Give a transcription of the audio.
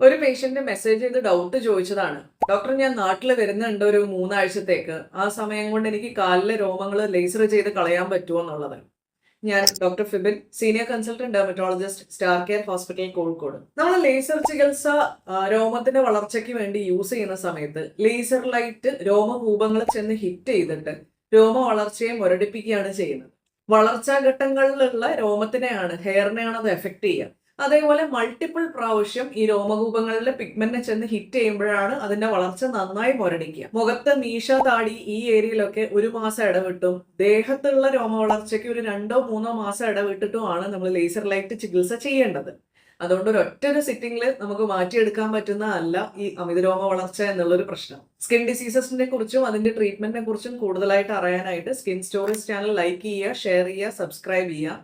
ഒരു patient message ചെയ്ത് doubt ചോദിച്ചതാണ്. ഡോക്ടർ, ഞാൻ നാട്ടിൽ വരുന്നുണ്ട് ഒരു 3 ആഴ്ചത്തേക്ക്. ആ സമയം കൊണ്ട് എനിക്ക് കാലിലെ രോമങ്ങൾ ലേസർ ചെയ്ത് കളയാൻ പറ്റുമോ എന്നുള്ളത്. ഞാൻ doctor Fibin, senior consultant dermatologist, star care hospital, Kozhikode. നമ്മൾ ലേസർ ചികിത്സ രോമത്തിന്റെ വളർച്ചയ്ക്ക് വേണ്ടി യൂസ് ചെയ്യുന്ന സമയത്ത് ലേസർ ലൈറ്റ് രോമകൂപങ്ങൾ ചെന്ന് ഹിറ്റ് ചെയ്തിട്ട് രോമ വളർച്ചയെ മുരടിപ്പിക്കുകയാണ് ചെയ്യുന്നത്. വളർച്ചാ ഘട്ടങ്ങളിലുള്ള രോമത്തിനെയാണ്, ഹെയറിനെയാണ് അത് എഫക്ട് ചെയ്യുക. അതേപോലെ മൾട്ടിപ്പിൾ പ്രാവശ്യം ഈ രോമകൂപങ്ങളിലെ പിഗ്മെന്റിനെ ചെന്ന് ഹിറ്റ് ചെയ്യുമ്പോഴാണ് അതിന്റെ വളർച്ച നന്നായി മുരടിക്കുക. മുഖത്ത് മീശ, താടി ഈ ഏരിയയിലൊക്കെ 1 മാസം ഇടവിട്ടും ദേഹത്തുള്ള രോമ വളർച്ചയ്ക്ക് ഒരു 2-3 മാസം ഇടവിട്ടിട്ടുമാണ് നമ്മൾ ലേസർ ലൈറ്റ് ചികിത്സ ചെയ്യേണ്ടത്. അതുകൊണ്ട് ഒരു സിറ്റിംഗിൽ നമുക്ക് മാറ്റിയെടുക്കാൻ പറ്റുന്ന അല്ല ഈ അമിതരോമ വളർച്ച എന്നുള്ളൊരു പ്രശ്നം. സ്കിൻ ഡിസീസസിനെ കുറിച്ചും അതിന്റെ ട്രീറ്റ്മെന്റിനെ കുറിച്ചും കൂടുതലായിട്ട് അറിയാനായിട്ട് സ്കിൻ സ്റ്റോറീസ് ചാനൽ ലൈക്ക് ചെയ്യുക, ഷെയർ ചെയ്യുക, സബ്സ്ക്രൈബ് ചെയ്യുക.